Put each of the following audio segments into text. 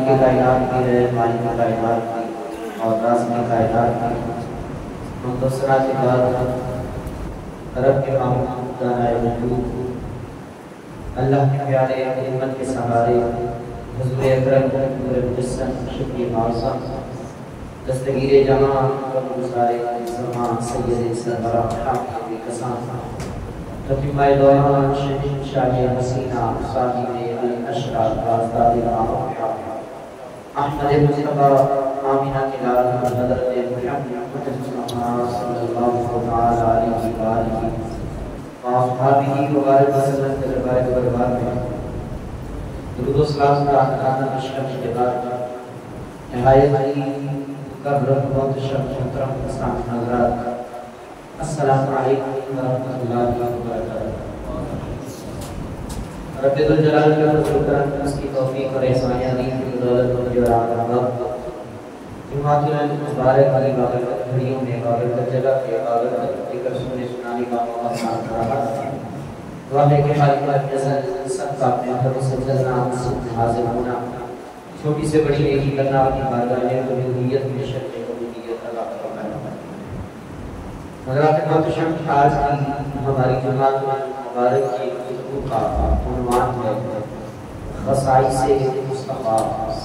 کے کائنات کی ہے، مالک کائنات کی اور رازق کائنات کی منتصرہ کے بعد رب کے معبود دانائے وجود اللہ کے پیارے خدمت کے سہارے حضور اکرم نور مجسم شفیع معظم دستگیر جہاں رب گزارے زمان سید سربراہ حاکم کسان رفیمہ دوران شاہ حسینہ صاحب الاشرار رازدار امام احمد مصطفیٰ آمینہ کے لال حضرت محمد صلی اللہ علیہ وآلہ وآلہ وبارک وسلم کے دربار برباد میں درود و سلام کا خانہ مشرف کے بعد نہایت ہی قبر بہت شرف محترم اسلام حضرات السلام علیکم ورحمۃ اللہ وبرکاتہ۔ رب ذوالجلال کا فضل کرم اس کی توفیق اور احسان عظیم کی بدولت مجھے اور آپ کا جمعہ کی مبارک علی بابرکت گھڑیوں میں بابرکت جگہ کے بابرکت ذکر سننے سنانے کا موقع فراہم رہا۔ دعا ہے کہ خالق جزل سب کا اپنے گھروں سے جلنا سب حاضر ہونا چھوٹی سے بڑی نیکی کرنا اپنی بارگاہ میں قبولیت میں شرط قبولیت عطا فرمائے۔ حضرات محترم آج کی ہماری جماعت مبارک کی گفتگو کا عنوان ہے خصائص مصطفیٰ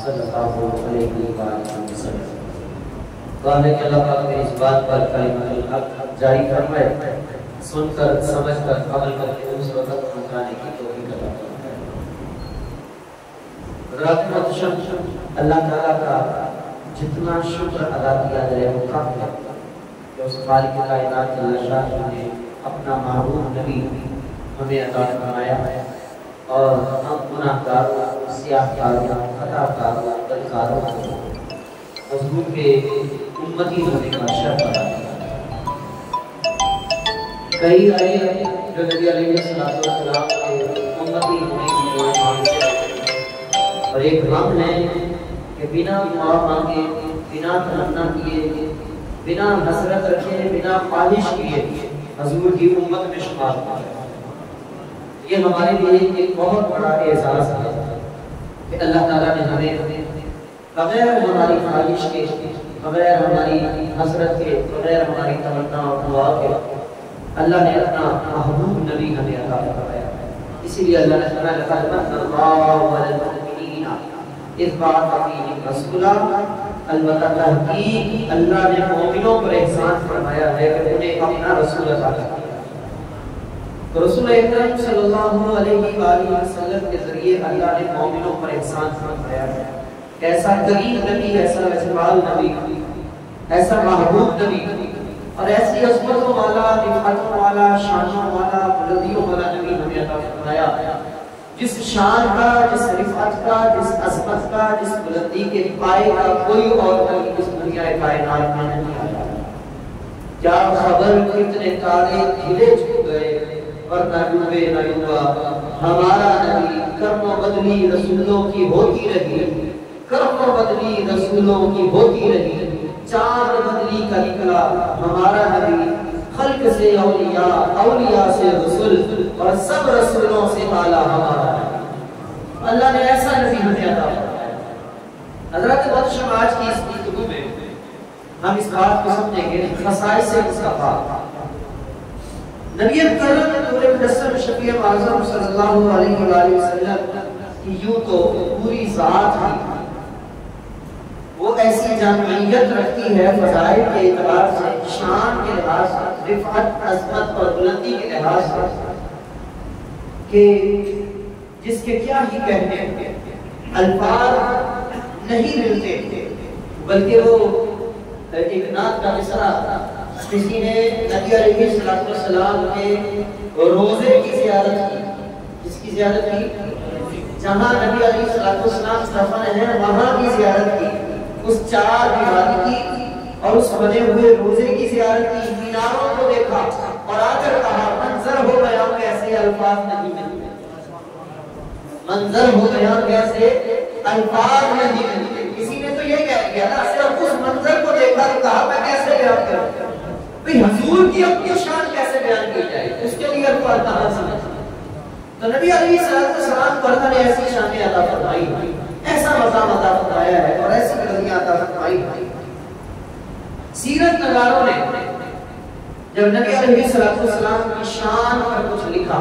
صلی اللہ علیہ وآلہ وسلم۔ دعا ہے کہ اللہ پاک میری اس بات پر کلمۃ الحق جاری فرمائے، سن کر سمجھ کر عمل کر کے اس وقت پہنچانے کی توفیق عطا فرمائے۔ حضرات محترم اللہ تعالیٰ کا جتنا شکر ادا کیا جائے وہ کم ہے کہ اس خالق کائنات جل شانہ نے اپنا محبوب نبی ہمیں عطا فرمایا اور ہم گناہ کاروں سیاہ کاروں خطا کاروں بدکاروں کو حضور کے امتی ہونے کا شرف ادا کیا۔ کئی آئے جو نبی علیہ السلام کے امتی ہونے کی دعائیں مانگتے ہیں اور ایک غم ہے کہ بنا دعا مانگے بنا تمنا کیے بنا حسرت رکھے بنا خواہش کیے حضور کی امت میں شمار ہوا ہے۔ یہ ہمارے لیے ایک بہت بڑا اعزاز ہے کہ اللہ تعالیٰ نے ہمیں بغیر ہماری خواہش کے بغیر ہماری حسرت کے بغیر ہماری تمنا اور دعا کے اللہ نے اپنا محبوب نبی ہمیں عطا فرمایا۔ اسی لیے اللہ نے فرمایا لقد من اللہ علی المؤمنین اذ بعث فیہم رسولا، البتہ تحقیق اللہ نے مومنوں پر احسان فرمایا ہے کہ انہیں اپنا رسول عطا کیا۔ رسول اکرم صلی اللہ علیہ وآلہ وسلم کے ذریعے اللہ نے مومنوں پر احسان فرمایا ہے۔ ایسا کریم نبی، ایسا اجمال نبی، ایسا محبوب نبی اور ایسی عظمتوں والا رفعتوں والا شانوں والا بلندیوں والا نبی ہمیں عطا فرمایا جس شان کا، جس رفعت کا، جس عظمت کا، جس بلندی کے پائے کا کوئی اور نبی اس دنیا کائنات میں نہیں آیا۔ کیا خبر کتنے تارے کھلے چھپ گئے اور نہ ڈوبے نہ ڈوبا ہمارا نبی، کرم و بدلی رسولوں کی ہوتی رہی، کرم و بدلی رسولوں کی ہوتی رہی، چاند بدلی کا نکلا ہمارا نبی، خلق سے اولیاء، اولیاء سے رسول اور سب رسولوں سے اعلیٰ ہمارا نبی۔ اللہ نے ایسا نبی ہمیں عطا فرمایا۔ حضرات محترم آج کی اس گفتگو میں ہم اس بات کو سمجھیں گے خصائص مصطفیٰ نبی کرم نور مجسم شفیع معظم صلی اللہ علیہ وآلہ وسلم کی یوں تو پوری ذات ہی وہ ایسی جامعیت رکھتی ہے فضائل کے اعتبار سے، شان کے لحاظ سے، رفعت عظمت اور بلندی کے لحاظ سے کہ جس کے کیا ہی کہنے الفاظ نہیں ملتے، بلکہ وہ ایک نعت کا مصرع کسی نے نبی علیہ السلام کے روزے کی زیارت کی، جس کی زیارت کی جہاں نبی علیہ السلام دفن ہے وہاں کی زیارت کی، اس چار دیواری کی اور اس بنے ہوئے روزے کی زیارت کی، میناروں کو دیکھا اور آ کر کہا منظر ہو گیا کیسے الفاظ نہیں ملتے، منظر ہو گیا کیسے الفاظ نہیں ملتے۔ کسی نے تو یہ کہہ دیا نا صرف اس منظر کو دیکھا تو کہا میں کیسے بیان کروں، بھئی حضور کی اپنی شان کیسے بیان کی جائے، اس کے لیے الفاظ کہاں سمجھ۔ تو نبی علیہ السلام کو اللہ نے ایسی شان عطا فرمائی، ایسا مقام عطا جب نبی علیہ السلام کی شان پر کچھ لکھا،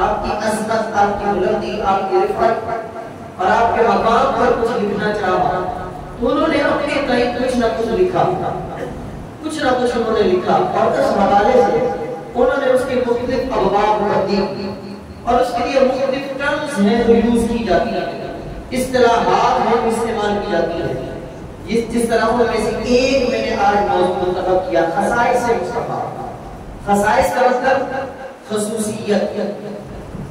آپ کی عظمت، آپ کی بلندی، آپ کی رفعت اور آپ کے مقام پر کچھ لکھنا چاہا تو انہوں نے اپنے تئیں کچھ نہ کچھ لکھا، کچھ نہ کچھ انہوں نے لکھا، اور اس حوالے سے انہوں نے اس کے مختلف ابواب کر دی اور اس کے لیے مختلف ٹرمز ہیں جو یوز کی جاتی ہیں، اصطلاحات ہیں جو استعمال کی جاتی ہیں۔ جس طرح ان میں سے ایک میں نے آج موضوع منتخب کیا، خصائص مصطفیٰ۔ خصائص کا مطلب خصوصیت،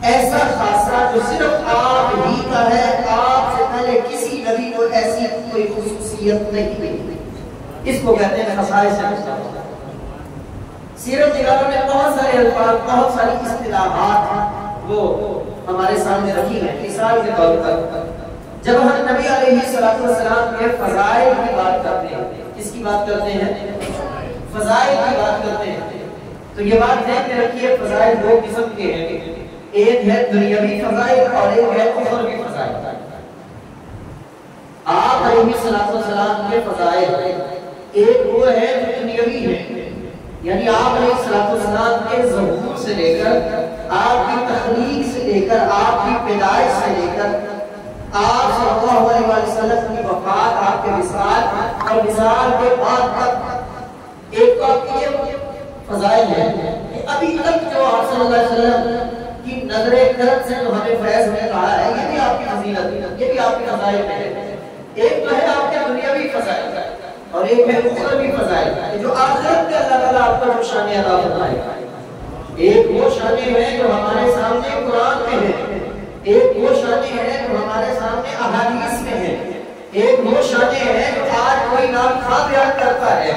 ایسا خاصہ جو صرف آپ ہی کا ہے، آپ سے پہلے کسی نبی کو ایسی کوئی خصوصیت نہیں ملی، اس کو کہتے ہیں خصائص مصطفیٰ۔ سیرت نگاروں نے بہت سارے الفاظ، بہت ساری اصطلاحات وہ ہمارے سامنے رکھی ہیں۔ مثال کے طور پر جب ہم نبی علیہ السلام کے فضائل کی بات کرتے ہیں، کس کی بات کرتے ہیں؟ فضائل کی بات کرتے ہیں، تو یہ بات ہے کہ رکھیے فضائل دو قسم کے ہیں، ایک ہے دنیاوی فضائل اور ایک ہے اخروی فضائل۔ آپ علیہ السلام کے فضائل ایک وہ ہے جو دنیاوی ہے، یعنی آپ علیہ السلام کے ظہور سے لے کر، آپ کی تخلیق سے لے کر، آپ کی پیدائش سے لے کر آپ صلی اللہ علیہ وسلم کی وفات، آپ کے وصال اور وصال کے بعد تک ایک تو آپ کی فضائل ہے کہ ابھی تک جو آپ صلی اللہ علیہ وسلم کی نظر کرم سے جو ہمیں فیض میں رہا ہے، یہ بھی آپ کی فضیلت، یہ بھی آپ کی فضائل میں ہے۔ ایک تو ہے آپ کے دنیاوی فضائل اور ایک ہے اخروی فضائل، جو آخرت میں اللہ تعالیٰ آپ کو جو شان عطا فرمائے گا۔ ایک وہ شانیں ہیں جو ہمارے سامنے قرآن میں ہیں، ایک وہ شانیں ہیں جو ہمارے سامنے احادیث میں ہیں، ایک وہ شانیں ہیں جو آج کوئی نام خواہ بیان کرتا ہے،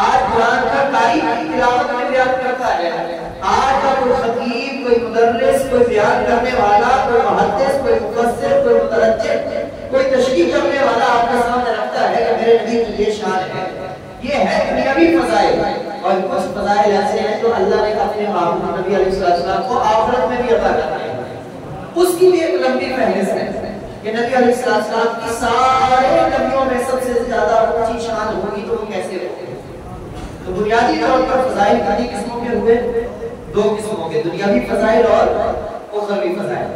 آج قرآن کا قاری کی تلاوت میں بیان کرتا ہے، آج کا کوئی خطیب، کوئی مدرس، کوئی بیان کرنے والا، کوئی محدث، کوئی مفسر، کوئی مترجم، کوئی تشریح کرنے والا آپ کے سامنے رکھتا ہے کہ میرے نبی کی یہ شان ہے۔ یہ ہے دنیاوی فضائل، اور کچھ فضائل ایسے ہیں جو اللہ نے اپنے نبی علیہ السلام کو آخرت میں بھی عطا کرنا ہے۔ اس کی بھی ایک لمبی فہرست ہے کہ نبی علیہ السلام کی سارے نبیوں میں سب سے زیادہ اونچی شان ہوگی تو وہ کیسے ہوگی۔ تو بنیادی طور پر فضائل کتنی قسموں کے ہوئے؟ دو قسموں کے، دنیاوی فضائل اور اخروی فضائل۔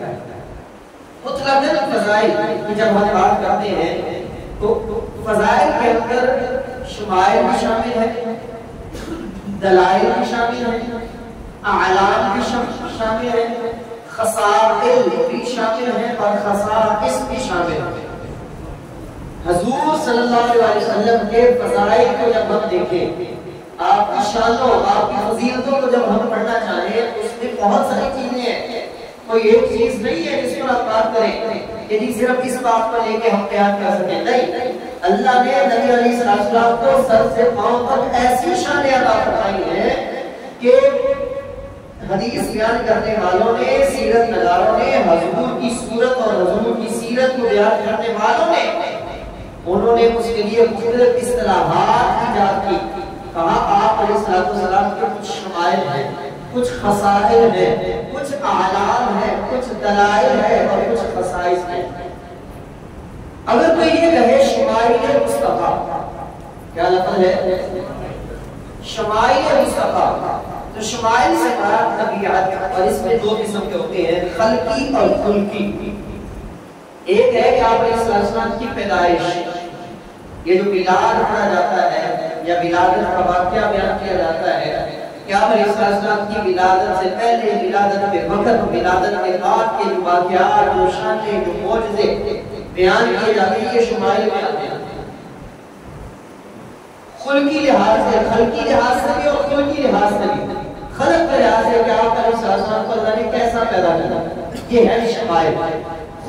مطلق فضائل کی جب ہم بات کرتے ہیں تو فضائل کے اندر شمائل بھی شامل ہے، دلائل بھی شامل ہیں، اعلام بھی شامل ہیں، خصائل بھی شامل ہیں اور خصائص بھی شامل ہیں۔ حضور صلی اللہ علیہ وسلم کے فضائل کو جب ہم دیکھیں، آپ کی شانوں، آپ کی فضیلتوں کو جب ہم پڑھنا چاہیں، اس میں بہت ساری چیزیں ہیں، کوئی ایک چیز نہیں ہے جس پر آپ بات کریں کہ جی صرف اس بات کو لے کے ہم بیان کر سکیں، نہیں۔ اللہ نے نبی علیہ السلام کو سر سے پاؤں تک ایسی شانیں عطا فرمائی ہیں کہ حدیث بیان کرنے والوں نے، سیرت نگاروں نے، حضور کی صورت اور حضور کی سیرت کو بیان کرنے والوں نے، انہوں نے اس کے لیے مختلف اصطلاحات ایجاد کی۔ کہا آپ علیہ السلام کے کچھ شمائل ہیں، کچھ خصائل ہیں، کچھ اعلام ہیں، کچھ دلائل ہیں اور کچھ خصائص ہیں۔ اگر کوئی یہ کہے شمائل مصطفیٰ، کیا لفظ ہے؟ شمائل مصطفیٰ، تو شمائل سے مراد نبیات، اور اس میں دو قسم کے ہوتے ہیں، خلقی اور خلقی۔ ایک ہے کہ آپ علیہ السلام کی پیدائش، یہ جو میلاد پڑھا جاتا ہے یا ولادت کا واقعہ بیان کیا جاتا ہے کہ آپ علیہ السلام کی ولادت سے پہلے، ولادت کے وقت، ولادت کے بعد کے جو واقعات، جو شانیں، جو معجزے بیان کیے جاتے ہیں، یہ شمائل میں آتے ہیں۔ خلقی لحاظ سے، خلقی لحاظ سے بھی اور خلقی لحاظ سے بھی۔ خلق کا لحاظ ہے کہ آپ علیہ السلام کو اللہ نے کیسا پیدا کیا، یہ ہے شمائل۔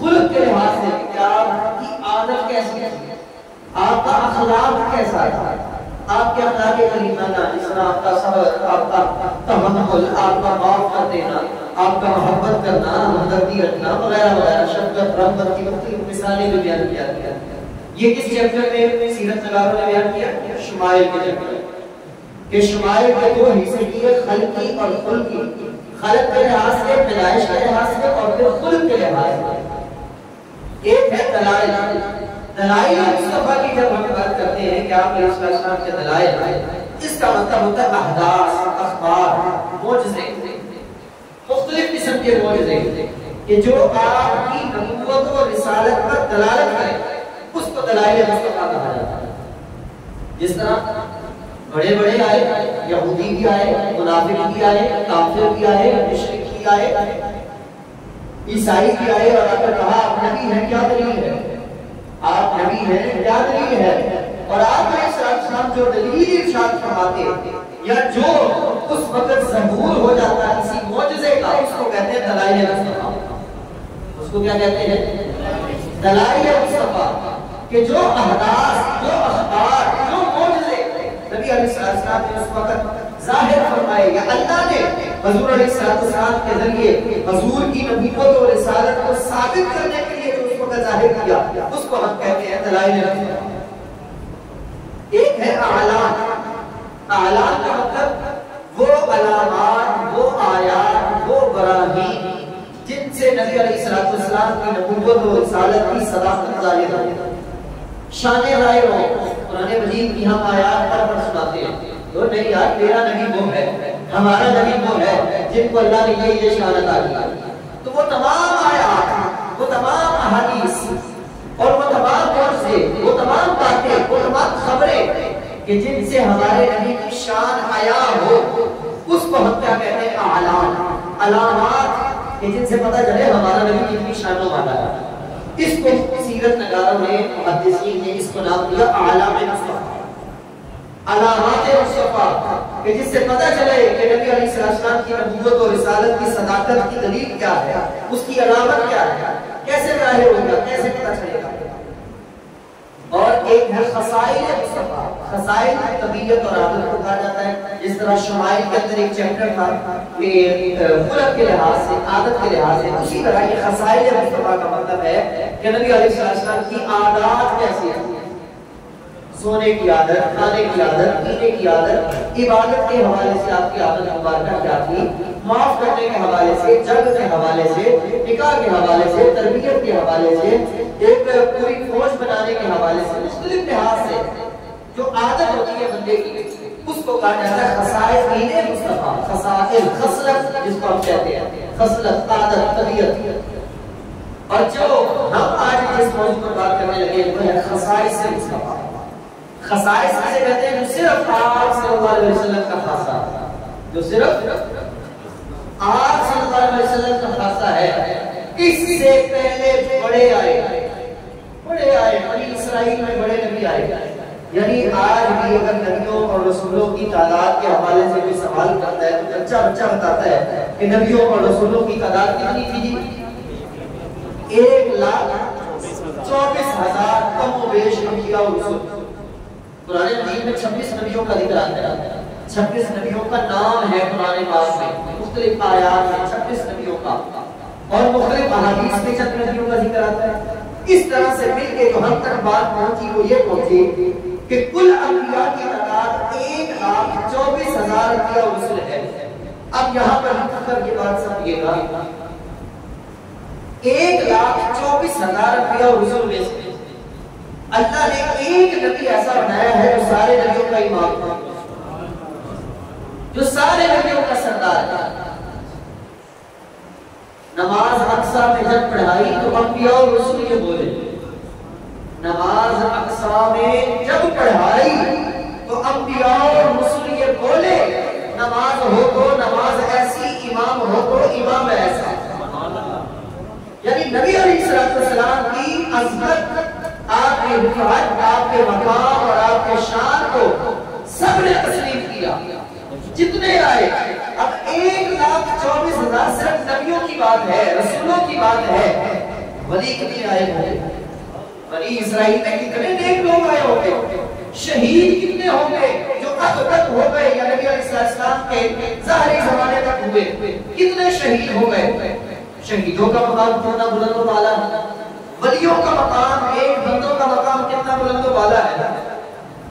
خلق کے لحاظ سے کہ آپ کی عادت کیسی ہے، آپ کا اخلاق کیسا ہے، آپ کے اخلاق کریمہ، جس طرح آپ کا صبر، آپ کا تحمل، آپ کا معاف کر دینا، آپ کا محبت کرنا، ہمدردی رکھنا وغیرہ وغیرہ، شفقت، رحمت کی مختلف مثالیں بھی بیان کیا گیا۔ یہ کس چیپٹر میں سیرت نگاروں نے بیان کیا؟ شمائل کے چیپٹر، کہ شمائل کے دو حصے کیے، خلقی اور خلقی۔ خلق کے لحاظ سے، پیدائش کے لحاظ سے، اور پھر خلق کے لحاظ سے۔ ایک ہے دلائل۔ دلائل مصطفیٰ کی جب ہم بات کرتے ہیں کہ آپ علیہ السلام کے دلائل، اس کا مطلب ہوتا ہے احداث، اخبار، معجزے، مختلف قسم کے معجزے کہ جو آپ کی نبوت و رسالت پر دلالت کرے، اس کو دلائل مصطفیٰ کہا جاتا ہے۔ جس طرح بڑے بڑے آئے، یہودی بھی آئے، منافق بھی آئے، کافر بھی آئے، مشرک بھی آئے، عیسائی بھی آئے اور آپ نے کہا آپ نبی ہیں، کیا دلیل ہے؟ آپ نبی ہیں، کیا دلیل ہے؟ اور آپ علیہ السلام جو دلیل ارشاد فرماتے یا جو اس وقت ظہور ہو جاتا ہے کسی معجزے کا، اس کو کہتے ہیں دلائل مصطفیٰ۔ اس کو کیا کہتے ہیں؟ دلائل مصطفیٰ، کہ جو احداث، جو اخبار، جو معجزے نبی علیہ السلام نے اس وقت ظاہر فرمائے یا اللہ نے حضور علیہ السلام کے ذریعے حضور کی نبوت اور رسالت کو ثابت کرنے کے لیے جو اس وقت ظاہر کیا، اس کو ہم کہتے ہیں دلائل مصطفیٰ۔ ایک ہے اعلان۔ اعلان کا مطلب وہ علامات، وہ آیات، وہ براہین جن سے نبی علیہ السلام کی نبوت و رسالت کی صداقت ظاہر ہے، شان ظاہر ہو۔ قرآن مجید کی ہم آیات پڑھ سناتے ہیں تو نہیں یار میرا نبی وہ ہے، ہمارا نبی وہ ہے جن کو اللہ نے یہ شان عطا کی۔ تو وہ تمام آیات، وہ تمام احادیث اور وہ تمام معجزے، وہ تمام باتیں، وہ تمام خبریں کہ جن سے ہمارے نبی کی شان عیاں ہو، اس کو ہم کیا کہتے ہیں؟ اعلان، علامات کہ جن سے پتہ چلے ہمارا نبی کتنی شان والا ہے۔ اس کو سیرت نگاروں نے، محدثین نے اس کو نام دیا اعلام مصطفیٰ، علامات مصطفیٰ، کہ جس سے پتہ چلے کہ نبی علیہ السلام کی نبوت اور رسالت کی صداقت کی دلیل کیا ہے، اس کی علامت کیا ہے، کیسے ظاہر ہوگا، کیسے پتہ چلے گا۔ اور ایک ہے خصائل مصطفیٰ۔ خصائل طبیعت اور عادت کو کہا جاتا ہے، جس طرح شمائل کے اندر ایک چیپٹر تھا کہ خلق کے لحاظ سے، عادت کے لحاظ سے، اسی طرح یہ خصائل مصطفیٰ کا مطلب ہے کہ نبی علیہ السلام کی عادات کیسی ہیں، سونے کی عادت، کھانے کی عادت، پینے کی عادت، عبادت کے حوالے سے آپ کی عادت مبارکہ کیا تھی، معاف کرنے کے حوالے سے، جنگ کے حوالے سے، نکاح کے حوالے سے، تربیت کے حوالے سے، ایک پوری فوج بنانے کے حوالے سے، مختلف لحاظ سے جو عادت ہوتی ہے بندے کی، اس کو کہا جاتا ہے خصائل مصطفیٰ، خصائل، خصلت جس کو ہم کہتے ہیں، خصلت، عادت، طبیعت۔ اور جو ہم آج جس موضوع پر بات کرنے لگے وہ ہے خصائص مصطفیٰ۔ خصائص سے کہتے ہیں جو صرف آپ صلی اللہ علیہ وسلم کا خاصہ، جو صرف آپ صلی اللہ علیہ وسلم کا خاصہ ہے۔ اس سے پہلے بڑے آئے، بنی اسرائیل میں بڑے نبی آئے۔ یعنی آج بھی اگر نبیوں اور رسولوں کی تعداد کے حوالے سے کوئی سوال کرتا ہے تو بچہ بتاتا ہے کہ نبیوں اور رسولوں کی تعداد کتنی تھی جی؟ 1,24,000 کم و بیش انبیاء و رسول۔ قرآن مجید میں 26 نبیوں کا ذکر آتا ہے، 26 نبیوں کا نام ہے قرآن پاک میں، مختلف آیات میں 26 نبیوں کا، اور مختلف احادیث میں 26 نبیوں کا ذکر آتا ہے۔ اس طرح سے مل کے جو ہم تک بات پہنچی وہ یہ پہنچی کہ کل انبیاء کی تعداد 1,24,000 انبیاء و رسول ہے۔ اب یہاں پر ہم یہ بات سمجھیے گا، 1,24,000 انبیاء و رسول میں سے اللہ نے ایک نبی ایسا بنایا ہے جو سارے نبیوں کا امام تھا، جو سارے نبیوں کا سردار تھا۔ نماز اقصیٰ میں جب پڑھائی تو انبیاء اور رسول یہ بولے، نماز اقصیٰ میں جب پڑھائی تو انبیاء اور رسول یہ بولے، نماز ہو تو نماز ایسی، امام ہو تو امام ایسا۔ یعنی نبی علیہ السلام کی عظمت، آپ کی رفعت، آپ کے مقام اور آپ کے شان کو سب نے تسلیم کیا، جتنے آئے۔ اب 1,24,000 صرف نبیوں کی بات ہے، رسولوں کی بات ہے، ولی کتنے آئے ہوں گے؟ بنی اسرائیل میں کتنے نیک لوگ آئے ہوں گے؟ شہید کتنے ہوں گے جو اب تک ہو گئے یا نبی علیہ السلام کے ظاہری زمانے تک ہوئے؟ کتنے شہید ہو گئے؟ شہیدوں کا مقام کتنا بلند و بالا ہے، ولیوں کا مقام، ایک بندوں کا مقام کتنا بلند و بالا ہے۔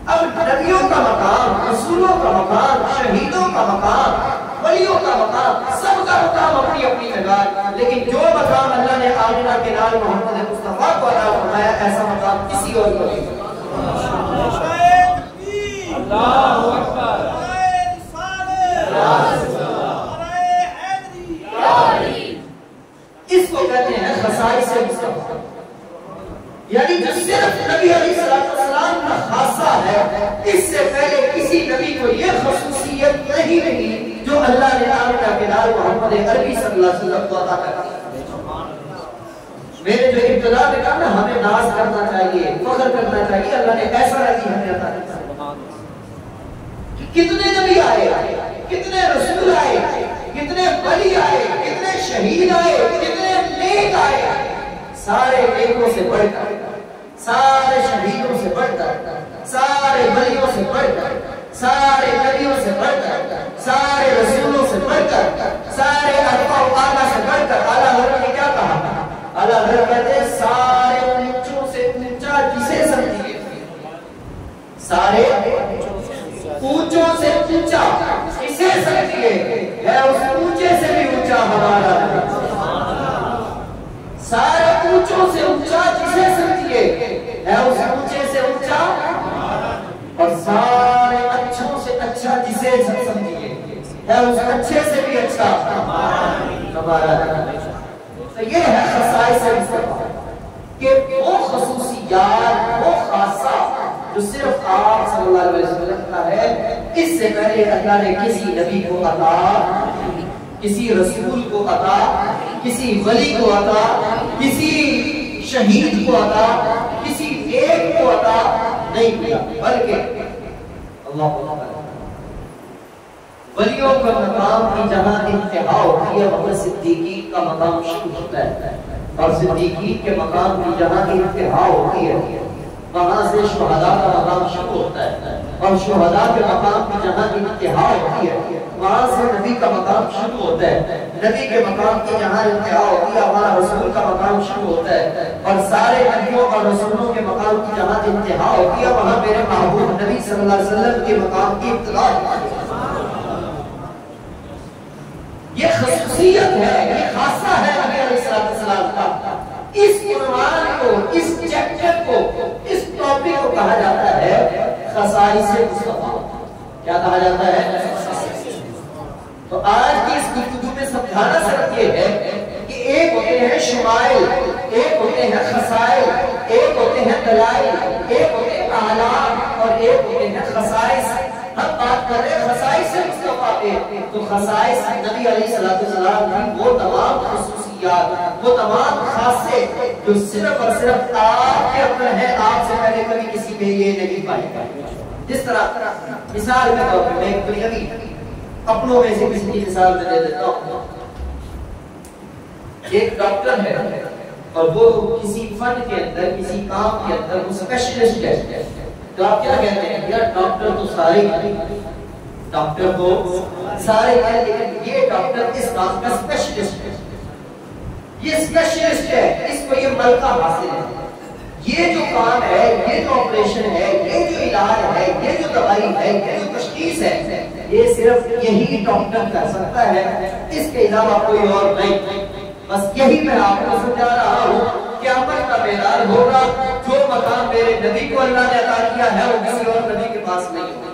اب نبیوں کا مقام، رسولوں کا مقام، شہیدوں کا مقام، ولیوں کا مقام، سب کا مقام اپنی اپنی جگہ، لیکن جو مقام اللہ نے آمنہ کے نال محمد مصطفیٰ کو عطا فرمایا ایسا مقام کسی اور کو نہیں۔ اللہ اکبر۔ جو صرف نبی علیہ السلام کا خاصہ ہے، اس سے پہلے کسی نبی کو یہ خصوصیت نہیں رہی جو اللہ نے آمنہ بلال محمد عربی صلی اللہ علیہ وسلم کو عطا کر دی۔ میرے جو ابتدا میں کہا نا ہمیں ناز کرنا چاہیے، فخر کرنا چاہیے، اللہ نے ایسا نبی ہمیں عطا کیا۔ کتنے نبی آئے، کتنے رسول آئے، کتنے ولی آئے، کتنے شہید آئے، کتنے نیک آئے، سارے نیکوں سے بڑھ کر، سارے شہیدوں سے بڑھ کر، سارے ولیوں سے بڑھ کر، سارے نبیوں سے بڑھ کر، سارے رسولوں سے بڑھ کر، سارے اربع و اعلیٰ سے بڑھ کر اعلیٰ حضرت نے کیا کہا؟ اعلیٰ حضرت کہتے ہیں سارے اونچوں سے اونچا جسے سمجھیے، سارے اونچوں سے اونچا جسے سمجھیے، ہے اس اونچے سے بھی اونچا ہمارا نبی۔ سارے اونچوں سے اونچا جسے سمجھیے، ہے اس اونچے سے اونچا، اور سارے اچھوں سے اچھا جسے سمجھیے، ہے اس اچھے سے بھی اچھا ہمارا نبی۔ تو یہ ہے خصائص مصطفیٰ کہ وہ خصوصیات، وہ خاصہ جو صرف آپ صلی اللہ علیہ وسلم کا ہے، اس سے پہلے اللہ نے کسی نبی کو عطا، کسی رسول کو عطا، کسی ولی کو عطا، کسی شہید کو عطا، کسی نیک کو عطا نہیں کیا، بلکہ اللہ ولیوں کا مقام کی جہاں انتہا ہوتی ہے وہاں صدیقین کا مقام شروع ہوتا ہے، اور صدیقین کے مقام کی جہاں انتہا ہوتی ہے وہاں سے شہداء کا مقام شروع ہوتا ہے، اور شہداء کے مقام کی جہاں انتہا ہوتی ہے وہاں سے نبی کا مقام شروع ہوتا ہے، نبی کے مقام کی جہاں انتہا ہوتی ہے ہمارا رسول کا مقام شروع ہوتا ہے، اور سارے نبیوں اور رسولوں کے مقام کی جہاں انتہا ہوتی ہے وہاں میرے محبوب نبی صلی اللہ علیہ وسلم کے مقام کی ابتدا ہوتی ہے۔ یہ خصوصیت ہے، یہ خاصہ ہے نبی علیہ السلام کا۔ اس عنوان کو، اس چیپٹر کو، اس ٹاپک کو کہا جاتا ہے خصائص مصطفیٰ۔ کیا کہا جاتا ہے؟ تو آج کی اس گفتگو میں سمجھانا صرف یہ ہے کہ ایک ہوتے ہیں شمائل، ایک ہوتے ہیں خصائل، ایک ہوتے ہیں دلائل، ایک ہوتے ہیں اعلام، اور ایک ہوتے ہیں خصائص۔ ہم بات کر رہے ہیں خصائص مصطفیٰ پہ، تو خصائص نبی علیہ السلام کی وہ تمام خصوصیات، وہ تمام خاصے جو صرف اور صرف آپ کے اندر ہے، آپ سے پہلے کبھی کسی میں یہ نہیں پائی گئی۔ جس طرح مثال کے طور پر میں ایک دنیاوی اپنوں میں سے کسی کی مثال میں دے دیتا ہوں۔ ایک ڈاکٹر ہے اور وہ کسی فن کے اندر، کسی کام کے اندر وہ اسپیشلسٹ ہے، تو آپ کیا کہتے ہیں؟ یار ڈاکٹر تو سارے ہیں، ڈاکٹر تو سارے ہیں، لیکن یہ ڈاکٹر اس کام کا اسپیشلسٹ ہے، یہ اسپیشلسٹ ہے، اس کو یہ ملکہ حاصل ہے، یہ جو کام ہے، یہ جو آپریشن ہے، یہ جو علاج ہے، یہ جو دوائی ہے، یہ جو تشخیص ہے، یہ صرف یہی ڈاکٹر کر سکتا ہے، اس کے علاوہ کوئی اور نہیں۔ بس یہی میں آپ کو سمجھا رہا ہوں، قیامت کا میدان ہوگا، جو مقام میرے نبی کو اللہ نے عطا کیا ہے وہ کسی اور نبی کے پاس نہیں ہوگا۔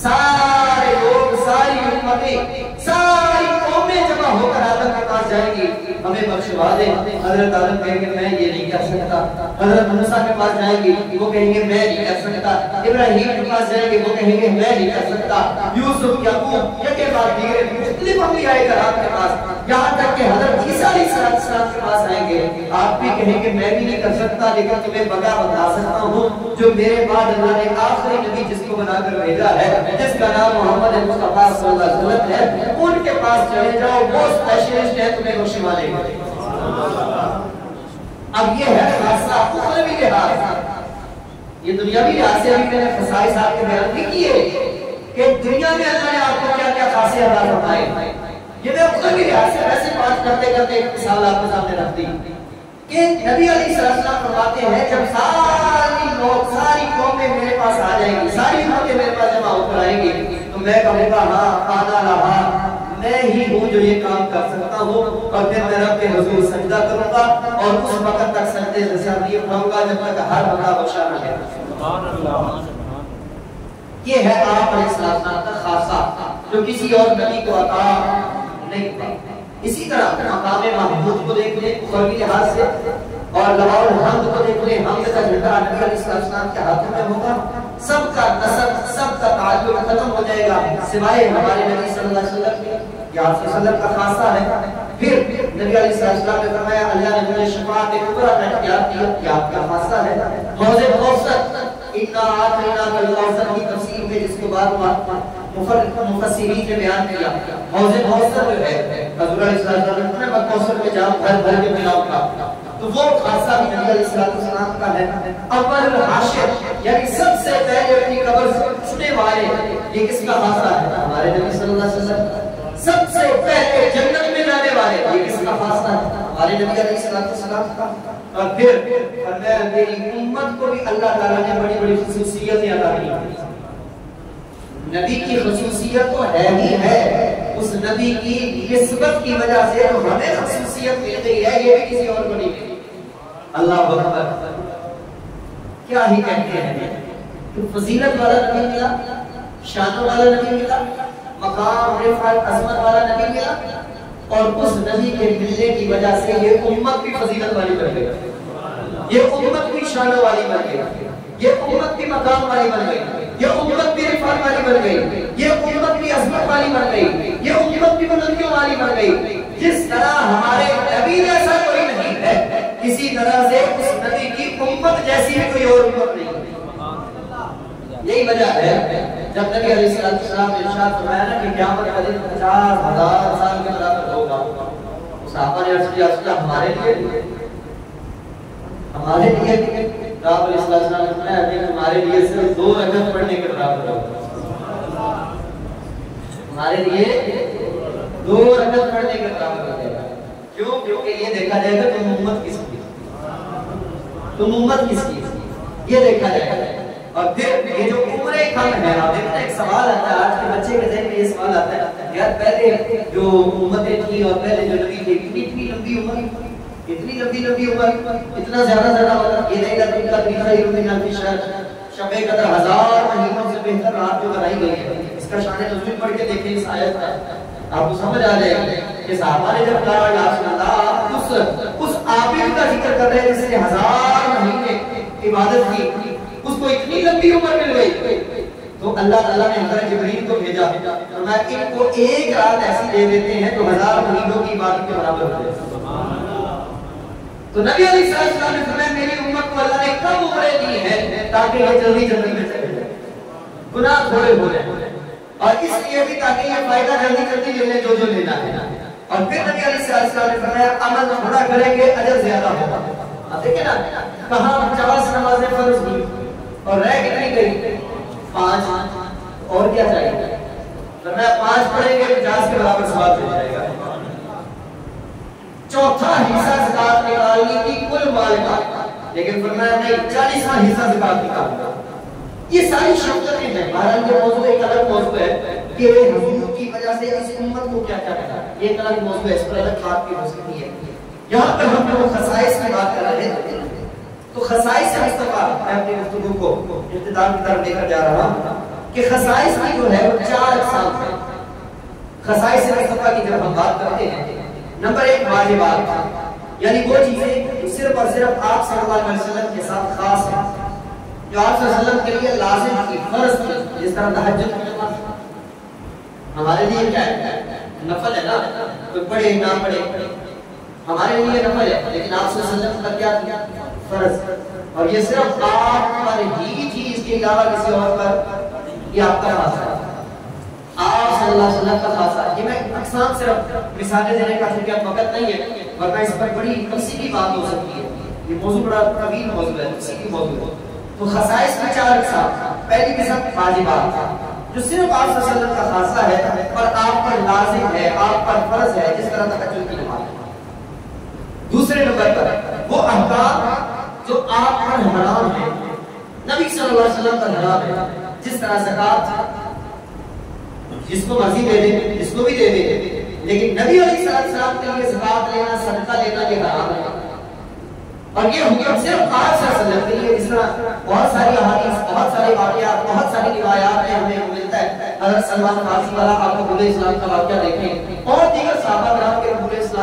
سارے لوگ، ساری امتیں، ساری قومیں جمع ہو کر آدم کے پاس جائیں گی، ہمیں بخشوا دے۔ حضرت آدم کہیں گے میں یہ نہیں کر سکتا، حضرت موسیٰ کے پاس جائیں گے وہ کہیں گے میں نہیں کر سکتا، ابراہیم کے پاس جائیں گے وہ کہیں گے میں نہیں کر سکتا، یوسف، یعقوب، یہ کے بعد دیگر مختلف انبیاء کرام کے پاس، یہاں تک کہ حضرت عیسیٰ علیہ السلام کے پاس آئیں گے، آپ بھی کہیں گے میں بھی نہیں کر سکتا، لیکن تمہیں بتا سکتا ہوں جو میرے بعد اللہ نے آخری نبی جس کو بنا کر بھیجا ہے، جس کا نام محمد مصطفیٰ صلی اللہ علیہ وسلم ہے، ان کے پاس چلے جاؤ، وہ اسپیشلسٹ ہے، تمہیں بخشوا دے گا۔ اب یہ ہے خاصہ اخروی لحاظ، یہ دنیاوی لحاظ سے ابھی میں نے خصائص آپ کے بیان بھی کیے کہ دنیا میں اللہ نے آپ کو کیا کیا خاصیت عطا فرمائے، یہ میں اخروی لحاظ سے ویسے بات کرتے کرتے ایک مثال آپ کے سامنے رکھ دی کہ نبی علیہ السلام فرماتے ہیں جب ساری لوگ، ساری قومیں میرے پاس آ جائیں گی، ساری امتیں میرے پاس جمع ہو کر آئیں گی، تو میں کہوں گا ہاں آنا رہا، میں ہی ہوں جو یہ کام کر سکتا ہوں، اور پھر میں رب کے حضور سجدہ کروں گا اور اس وقت تک سجدے سے نہیں اٹھاؤں گا جب تک ہر بندہ بخشا نہ ہے۔ سبحان اللہ۔ یہ ہے آپ علیہ السلام کا خاصہ جو کسی اور نبی کو عطا نہیں ہوا۔ اسی طرح مقام محمود کو دیکھ لیں اخروی لحاظ سے، اور لواء الحمد کو دیکھ لیں، حمد کا جھنڈا نبی علیہ السلام کے ہاتھوں میں ہوگا، سب کا نسب، سب کا تعلق ختم ہو جائے گا سوائے ہمارے نبی صلی اللہ علیہ وسلم کے، یہ آپ صلی اللہ علیہ وسلم کا خاصہ ہے۔ پھر نبی علیہ السلام نے فرمایا اللہ نے مجھے شفاعت کبریٰ کا اختیار دیا، یہ آپ کا خاصہ ہے۔ حوض کوثر، انا اعطیناک الکوثر کی تفسیر میں جس کے بعد مفسرین نے بیان کیا، حوض کوثر جو ہے حضور علیہ السلام نے کوثر میں جام بھر بھر کے پلاؤ کا، تو وہ خاصہ بھی نبی علیہ السلام کا ہے۔ اول حاشر یعنی سب سے پہلے اپنی قبر چھنے والے، یہ کس کا خاصہ ہے؟ ہمارے نبی صلی اللہ علیہ وسلم۔ سب سے پہلے جنت میں جانے والے، یہ کس کا خاصہ ہے؟ ہمارے نبی علیہ السلام کا۔ اور پھر فرمایا میری امت کو بھی اللہ تعالیٰ نے بڑی بڑی خصوصیتیں عطا کی۔ نبی کی خصوصیت تو ہے ہی ہے، اس نبی کی نسبت کی وجہ سے جو ہمیں خصوصیت مل گئی ہے یہ بھی کسی اور کو نہیں ملی۔ اللہ اکبر، کیا ہی کہتے ہیں کہ فضیلت والا نبی ملا، شان والا نبی ملا، مقام رفعت عظمت والا نبی ملا، اور اس نبی کے ملنے کی وجہ سے یہ امت بھی فضیلت والی بن گئی، یہ امت بھی شان والی بن گئی، یہ امت بھی مقام والی بن گئی، یہ امت بھی رفعت والی بن گئی، یہ امت بھی عظمت والی بن گئی، یہ امت بھی بلندیوں والی بن گئی۔ جس طرح ہمارے نبی جیسا کوئی نہیں ہے، کسی طرح سے اس نبی کی امت جیسی بھی کوئی اور امت نہیں ہے۔ یہی وجہ ہے جب نبی علیہ السلام نے ارشاد فرمایا نا کہ قیامت کا دن 50,000 سال کے برابر ہوگا، صحابہ نے عرض کیا ہمارے لیے آپ علیہ السلام نے فرمایا کہ ہمارے لیے صرف 2 رکعت پڑھنے کے برابر ہوگا، ہمارے لیے 2 رکعت پڑھنے کے برابر ہوگا۔ کیوں؟ کیونکہ یہ دیکھا جائے گا تم امت کس کی، تم امت کس کی، یہ دیکھا جائے گا۔ اور پھر یہ جو عمریں کم ہے، آپ دیکھتے ہیں ایک سوال آتا ہے، آج کے بچے کے ذہن میں یہ سوال آتا ہے یار پہلے جو امتیں تھیں اور پہلے جو نبی تھے اتنی لمبی عمر، اتنی لمبی عمر، اتنا زیادہ عمر، یہ نہیں کہ ان کا خیر من الف شہر، شب قدر 1000 مہینوں سے بہتر رات جو بنائی گئی ہے، اس کا شان نزول پڑھ کے دیکھیں اس آیت کا، آپ کو سمجھ آ جائے گا کہ صحابہ نے جب کہا یا رسول اللہ اس عابد کا ذکر کر رہے ہیں جس نے 1000 مہینے عبادت کی، اس کو اتنی لمبی عمر مل گئی، تو اللہ تعالیٰ نے حضرت جبریل کو بھیجا، فرمایا ان کو ایک رات ایسی دے دیتے ہیں تو 1000 مہینوں کی عبادت کے برابر ہو جائے۔ تو نبی علیہ السلام نے فرمایا میری امت کو اللہ نے کم عمریں دی ہیں تاکہ یہ جلدی میں چلے جائے، گناہ تھوڑے ہو جائیں، اور اس لیے بھی تاکہ یہ فائدہ جلدی لے لیں جو لینا ہے۔ اور پھر نبی علیہ السلام نے فرمایا عمل تھوڑا کریں گے اجر زیادہ ہوگا۔ اب دیکھیں نا کہاں 50 نمازیں فرض ہوئی اور رہ کتنی گئی؟ 5، اور کیا چاہیے؟ فرمایا 5 پڑھیں گے 50 کے برابر ثواب مل جائے گا۔ چوتھا حصہ زکات نکالنے کی کل مال کا، لیکن فرمایا نہیں 40واں حصہ زکات نکالنا۔ یہ ساری شرطیں ہیں، بہرحال یہ موضوع ایک الگ موضوع ہے کہ حضور کی وجہ سے اس امت کو کیا کیا کرنا ہے، یہ ایک الگ موضوع ہے، اس پر الگ بات بھی ہو سکتی ہے۔ یہاں پر ہم لوگ خصائص کی بات کر رہے ہیں، تو خصائص مصطفیٰ میں اپنی گفتگو کو اختتام کی طرف لے کر جا رہا ہوں کہ خصائص کی جو ہے وہ 4 اقسام ہیں۔ خصائص مصطفیٰ کی جب ہم بات کرتے ہیں، نمبر 1 واجبات، یعنی وہ چیزیں جو صرف اور صرف آپ صلی اللہ علیہ وسلم کے ساتھ خاص ہیں، جو آپ صلی اللہ علیہ وسلم کے لیے لازم تھی، فرض تھی، جس طرح تہجد کی نماز ہمارے لیے کیا ہے؟ نفل ہے نا، کوئی پڑھے نہ پڑھے ہمارے لیے نفل ہے، لیکن آپ صلی اللہ علیہ وسلم کا کیا تھا؟ فرض، اور یہ صرف آپ پر ہی تھی، اس کے علاوہ کسی اور پر یہ آپ کا خاصہ ہے، آپ صلی اللہ علیہ وسلم کا خاصہ ہے۔ یہ میں اقسام صرف مثالیں دینے کا چونکہ وقت نہیں ہے، ورنہ اس پر بڑی تفصیلی بات ہو سکتی ہے، یہ موضوع بڑا طویل موضوع ہے، تفصیلی موضوع ہے۔ تو خصائص کی 4 اقسام، پہلی قسم واجبات جو صرف آپ صلی اللہ علیہ وسلم کا خاصہ ہے اور آپ پر لازم ہے، آپ پر فرض ہے، جس طرح تہجد کی نماز۔ دوسرے نمبر پر وہ احکام جو آپ پر حرام ہے، نبی صلی اللہ علیہ وسلم پر حرام ہے، جس طرح زکات جس کو مرضی دے دے، جس کو بھی دے دے، لیکن نبی علیہ السلام کے لیے زکات لینا، صدقہ لینا یہ حرام ہے، اور یہ حکم صرف آپ صلی اللہ علیہ وسلم کے لیے۔ اس طرح بہت ساری احادیث، بہت سارے واقعات، بہت ساری روایات میں ہمیں ملتا ہے۔ حضرت سلمان فارسی والا آپ کو رسول اسلام کا واقعہ دیکھیں، اور دیگر صحابہ کرام کے رسول اسلام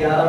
11।